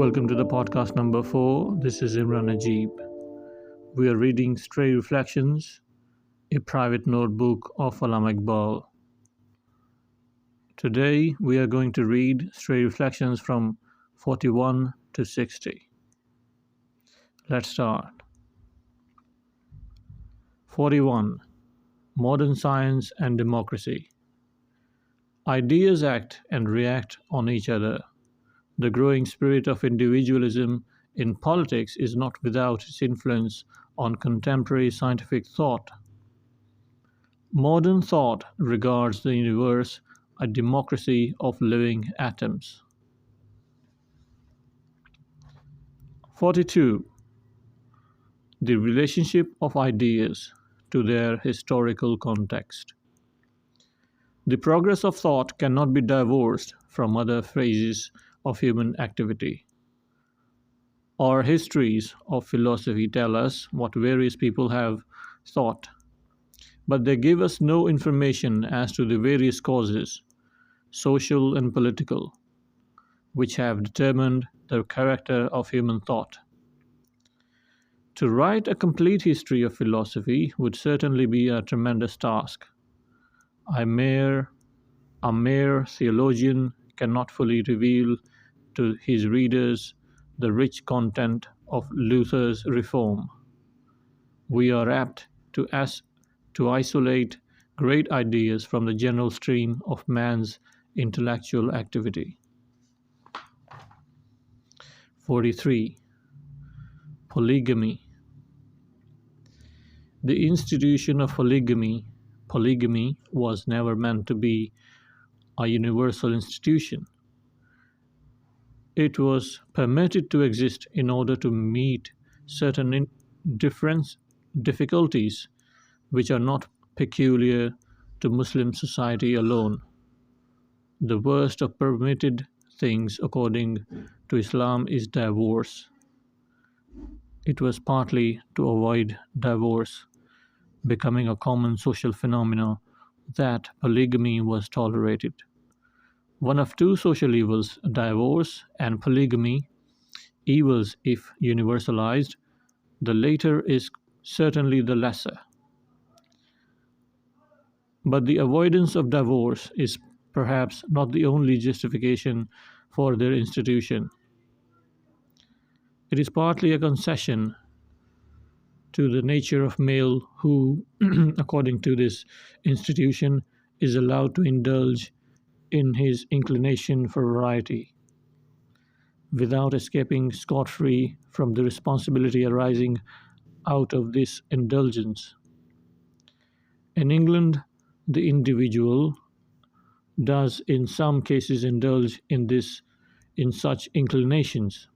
Welcome to the podcast number 4. This is Imran Najib. We are reading Stray Reflections, a private notebook of Allama Iqbal. Today we are going to read Stray Reflections from 41 to 60. Let's start. 41. Modern Science and Democracy. Ideas act and react on each other. The growing spirit of individualism in politics is not without its influence on contemporary scientific thought. Modern thought regards the universe a democracy of living atoms. 42. The relationship of ideas to their historical context. The progress of thought cannot be divorced from other phases of human activity. Our histories of philosophy tell us what various people have thought, but they give us no information as to the various causes, social and political, which have determined the character of human thought. To write a complete history of philosophy would certainly be a tremendous task. A mere theologian cannot fully reveal to his readers the rich content of Luther's reform. We are apt to isolate great ideas from the general stream of man's intellectual activity. 43. Polygamy. The institution of polygamy was never meant to be a universal institution. It was permitted to exist in order to meet certain difficulties which are not peculiar to Muslim society alone. The worst of permitted things according to Islam is divorce. It was partly to avoid divorce becoming a common social phenomenon that polygamy was tolerated. One of two social evils, divorce and polygamy, evils if universalized, the later is certainly the lesser. But the avoidance of divorce is perhaps not the only justification for their institution. It is partly a concession to the nature of male who, according to this institution, is allowed to indulge in his inclination for variety, without escaping scot-free from the responsibility arising out of this indulgence. In England, the individual does in some cases indulge in such inclinations,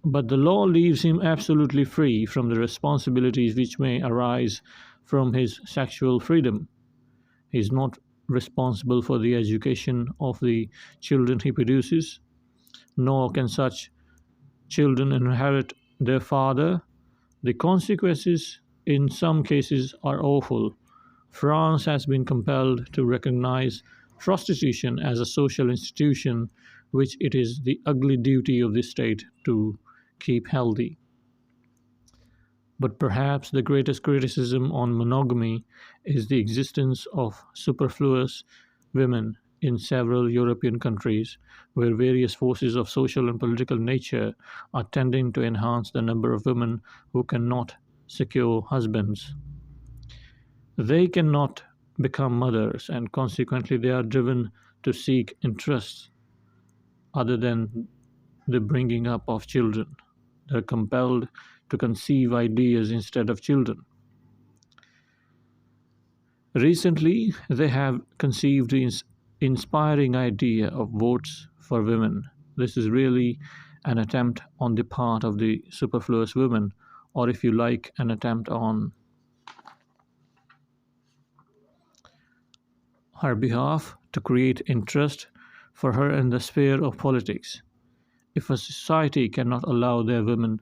but the law leaves him absolutely free from the responsibilities which may arise from his sexual freedom. He is not responsible for the education of the children he produces, nor can such children inherit their father. The consequences in some cases are awful. France has been compelled to recognize prostitution as a social institution which it is the ugly duty of the state to keep healthy. But perhaps the greatest criticism on monogamy is the existence of superfluous women in several European countries, where various forces of social and political nature are tending to enhance the number of women who cannot secure husbands. They cannot become mothers, and consequently they are driven to seek interests other than the bringing up of children. They are compelled to conceive ideas instead of children. Recently, they have conceived the inspiring idea of votes for women. This is really an attempt on the part of the superfluous women, or if you like, an attempt on her behalf to create interest for her in the sphere of politics. If a society cannot allow their women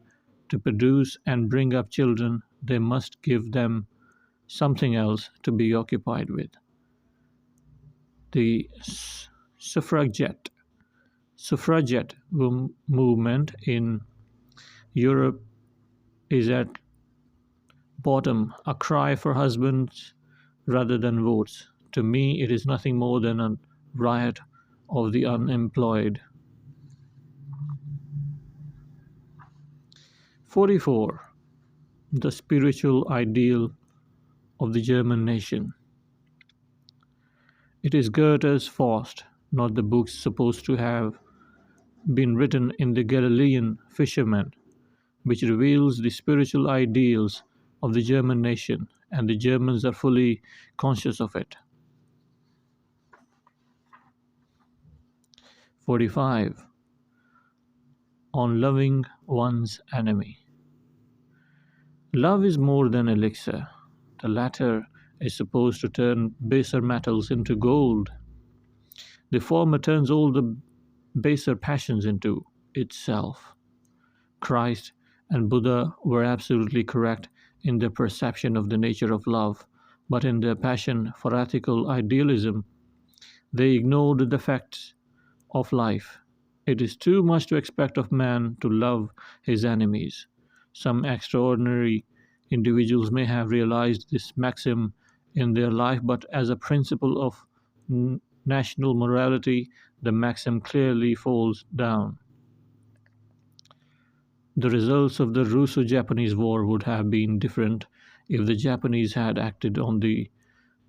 to produce and bring up children, they must give them something else to be occupied with. The suffragette Suffragette movement in Europe is at bottom a cry for husbands rather than votes. To me, it is nothing more than a riot of the unemployed. 44. The spiritual ideal of the German nation. It is Goethe's Faust, not the books supposed to have been written in the Galilean fisherman, which reveals the spiritual ideals of the German nation, and the Germans are fully conscious of it. 45. On loving one's enemy. Love is more than elixir. The latter is supposed to turn baser metals into gold. The former turns all the baser passions into itself. Christ and Buddha were absolutely correct in their perception of the nature of love, but in their passion for ethical idealism, they ignored the facts of life. It is too much to expect of man to love his enemies. Some extraordinary individuals may have realized this maxim in their life, but as a principle of national morality, the maxim clearly falls down. The results of the Russo Japanese War would have been different if the Japanese had acted on the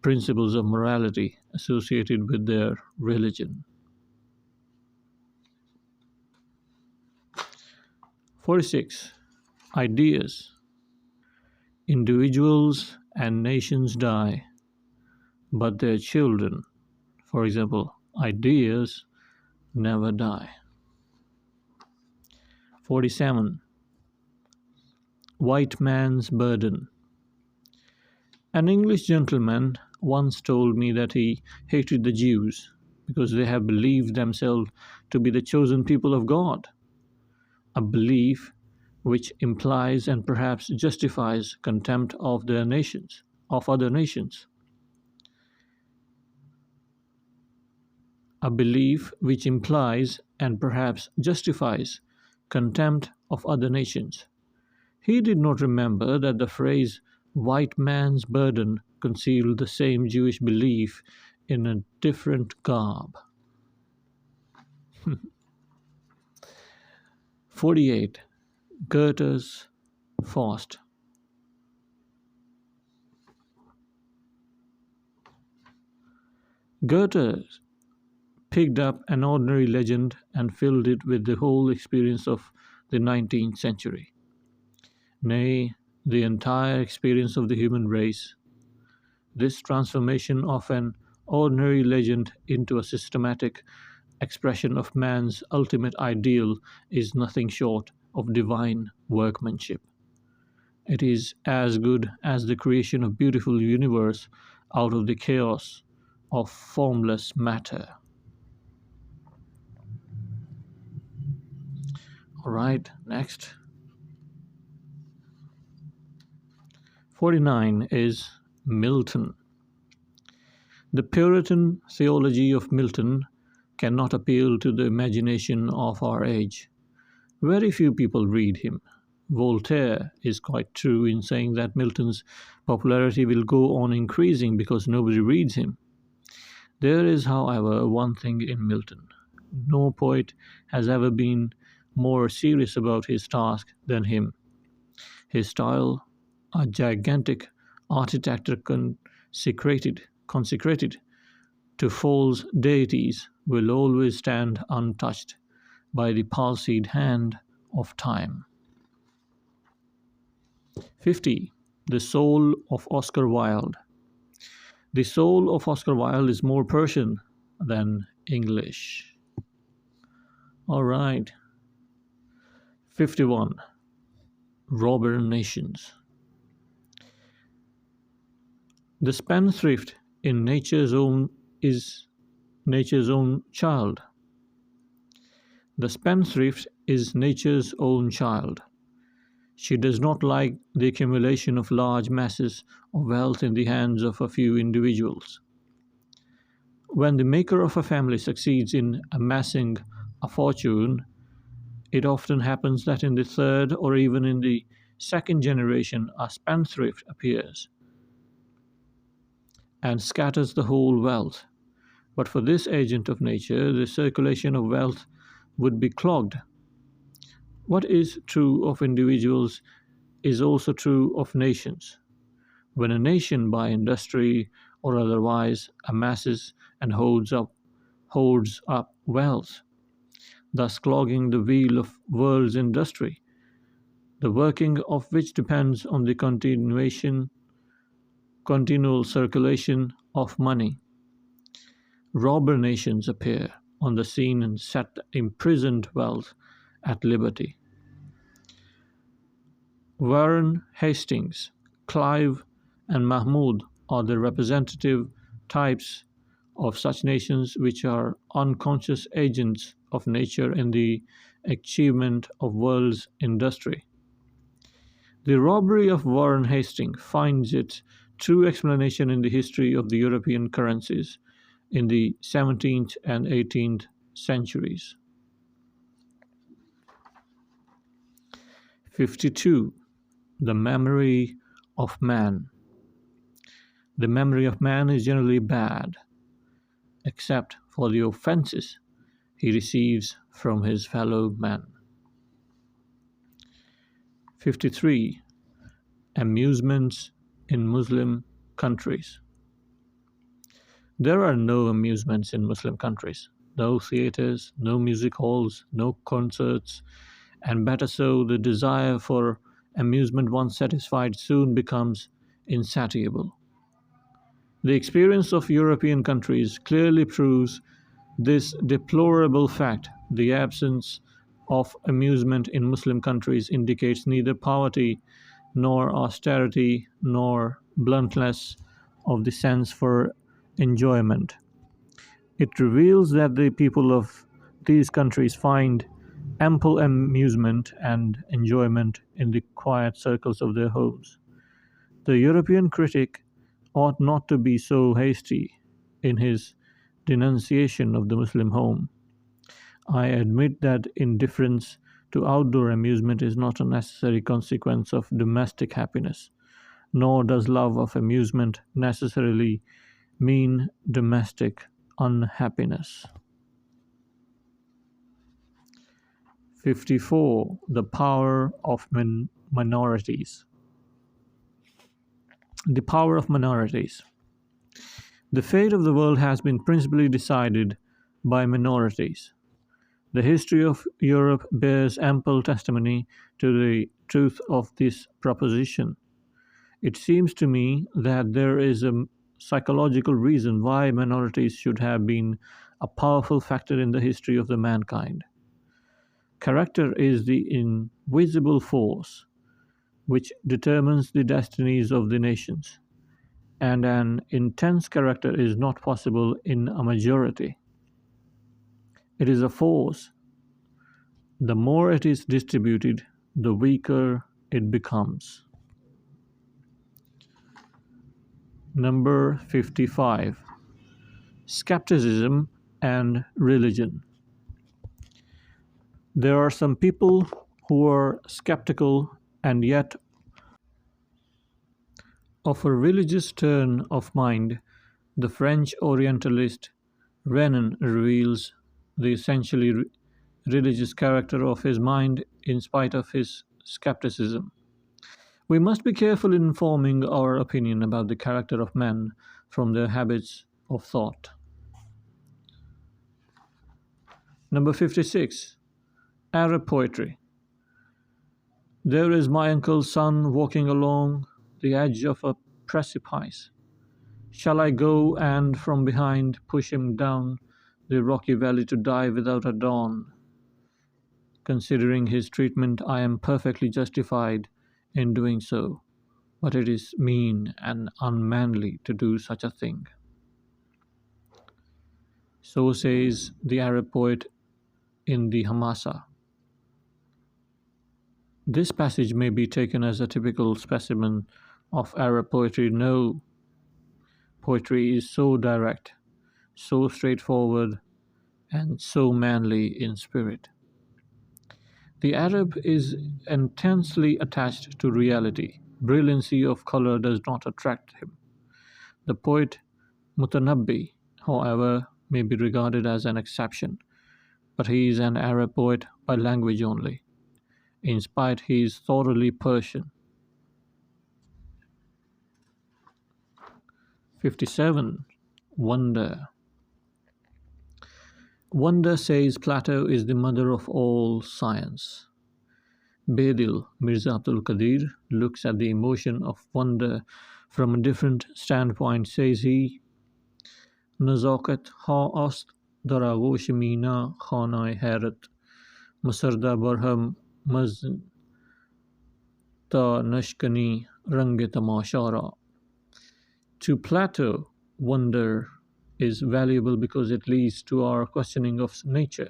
principles of morality associated with their religion. 46. Ideas. Individuals and nations die, but their children, for example, ideas, never die. 47. White man's burden. An English gentleman once told me that he hated the Jews because they have believed themselves to be the chosen people of God, a belief which implies and perhaps justifies contempt of their nations, of other nations. A belief which implies and perhaps justifies contempt of other nations. He did not remember that the phrase white man's burden concealed the same Jewish belief in a different garb. 48. Goethe's Faust. Goethe picked up an ordinary legend and filled it with the whole experience of the 19th century. Nay, the entire experience of the human race. This transformation of an ordinary legend into a systematic expression of man's ultimate ideal is nothing short of divine workmanship. It is as good as the creation of a beautiful universe out of the chaos of formless matter. All right, next. 49 is Milton. The Puritan theology of Milton cannot appeal to the imagination of our age. Very few people read him. Voltaire is quite true in saying that Milton's popularity will go on increasing because nobody reads him. There is, however, one thing in Milton. No poet has ever been more serious about his task than him. His style, a gigantic architecture consecrated to false deities, will always stand untouched by the palsied hand of time. 50. The soul of Oscar Wilde. The soul of Oscar Wilde is more Persian than English. All right. 51. Robber nations. The spendthrift in nature's own is nature's own child. The spendthrift is nature's own child. She does not like the accumulation of large masses of wealth in the hands of a few individuals. When the maker of a family succeeds in amassing a fortune, it often happens that in the third or even in the second generation, a spendthrift appears and scatters the whole wealth. But for this agent of nature, the circulation of wealth would be clogged. What is true of individuals is also true of nations. When a nation, by industry or otherwise, amasses and hoards up wealth, thus clogging the wheel of world's industry, the working of which depends on the continual circulation of money. Robber nations appear on the scene and set imprisoned wealth at liberty. Warren Hastings, Clive, and Mahmud are the representative types of such nations which are unconscious agents of nature in the achievement of world's industry. The robbery of Warren Hastings finds its true explanation in the history of the European currencies in the 17th and 18th centuries. 52. The memory of man. The memory of man is generally bad, except for the offenses he receives from his fellow men. 53. Amusements in Muslim countries. There are no amusements in Muslim countries, no theatres, no music halls, no concerts, and better so, the desire for amusement once satisfied soon becomes insatiable. The experience of European countries clearly proves this deplorable fact. The absence of amusement in Muslim countries indicates neither poverty nor austerity nor bluntness of the sense for enjoyment. It reveals that the people of these countries find ample amusement and enjoyment in the quiet circles of their homes. The European critic ought not to be so hasty in his denunciation of the Muslim home. I admit that indifference to outdoor amusement is not a necessary consequence of domestic happiness, nor does love of amusement necessarily mean domestic unhappiness. 54. The power of minorities. The power of minorities. The fate of the world has been principally decided by minorities. The history of Europe bears ample testimony to the truth of this proposition. It seems to me that there is a psychological reason why minorities should have been a powerful factor in the history of the mankind. Character is the invisible force which determines the destinies of the nations, and an intense character is not possible in a majority. It is a force. The more it is distributed, the weaker it becomes. Number 55. Skepticism and religion. There are some people who are skeptical and yet of a religious turn of mind. The French Orientalist Renan reveals the essentially religious character of his mind in spite of his skepticism. We must be careful in forming our opinion about the character of men from their habits of thought. Number 56. Arab poetry. There is my uncle's son walking along the edge of a precipice. Shall I go and from behind push him down the rocky valley to die without a dawn? Considering his treatment, I am perfectly justified in doing so, but it is mean and unmanly to do such a thing. So says the Arab poet in the Hamasa. This passage may be taken as a typical specimen of Arab poetry. No, poetry is so direct, so straightforward, and so manly in spirit. The Arab is intensely attached to reality. Brilliancy of color does not attract him. The poet Mutanabbi, however, may be regarded as an exception, but he is an Arab poet by language only. In spite, he is thoroughly Persian. 57. Wonder. Wonder, says Plato, is the mother of all science. Bedil Mirza Abdul Qadir looks at the emotion of wonder from a different standpoint, says he. Nazakat ha ast dar agosh mina khanai hairat masarda barham mazn ta nashkani range tamashara. To Plato, wonder is valuable because it leads to our questioning of nature.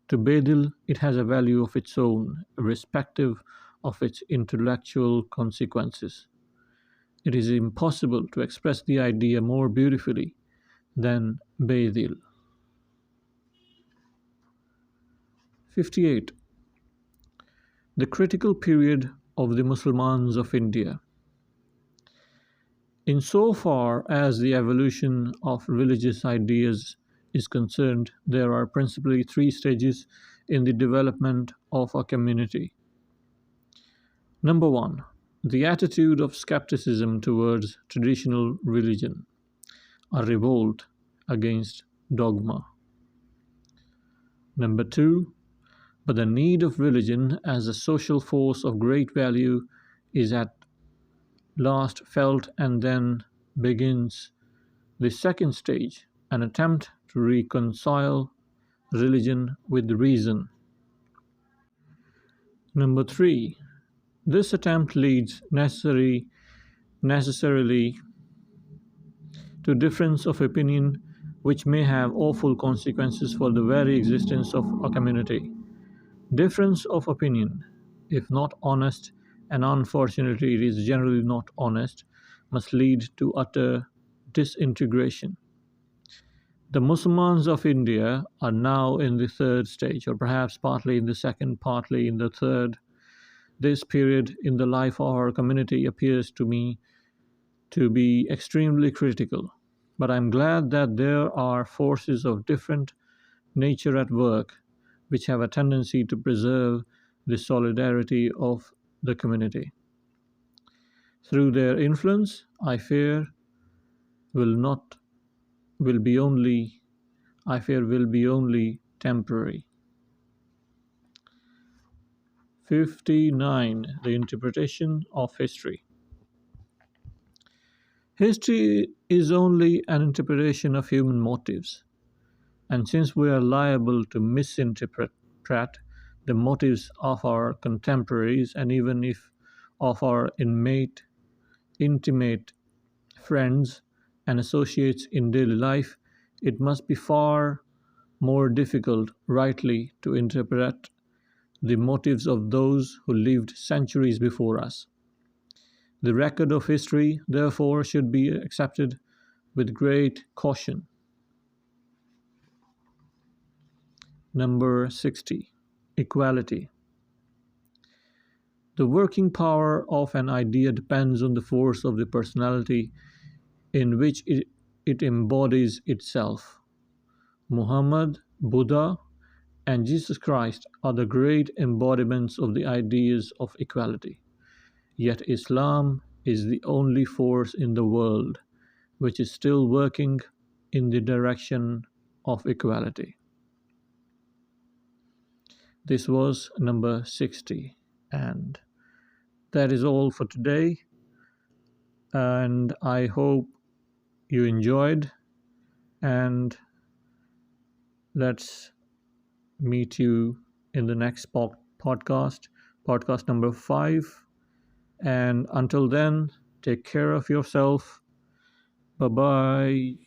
To Bedil, it has a value of its own, irrespective of its intellectual consequences. It is impossible to express the idea more beautifully than Bedil. 58. The critical period of the Muslimans of India. Insofar as the evolution of religious ideas is concerned, there are principally three stages in the development of a community. Number one, the attitude of skepticism towards traditional religion, a revolt against dogma. Number two, but the need of religion as a social force of great value is at last felt, and then begins the second stage, an attempt to reconcile religion with reason. Number three, this attempt leads necessarily to difference of opinion which may have awful consequences for the very existence of a community. Difference of opinion, if not honest, and unfortunately it is generally not honest, must lead to utter disintegration. The Muslims of India are now in the third stage, or perhaps partly in the second, partly in the third. This period in the life of our community appears to me to be extremely critical, but I'm glad that there are forces of different nature at work which have a tendency to preserve the solidarity of the community. Through their influence, I fear will not will be only I fear will be only temporary. 59. The interpretation of history. History is only an interpretation of human motives, and since we are liable to misinterpret the motives of our contemporaries and even if of our intimate friends and associates in daily life, it must be far more difficult rightly to interpret the motives of those who lived centuries before us. The record of history, therefore, should be accepted with great caution. Number 60. Equality. The working power of an idea depends on the force of the personality in which it embodies itself. Muhammad, Buddha, and Jesus Christ are the great embodiments of the ideas of equality. Yet Islam is the only force in the world which is still working in the direction of equality. This was number 60, and that is all for today. And I hope you enjoyed, and let's meet you in the next podcast number 5. And until then, take care of yourself. Bye bye.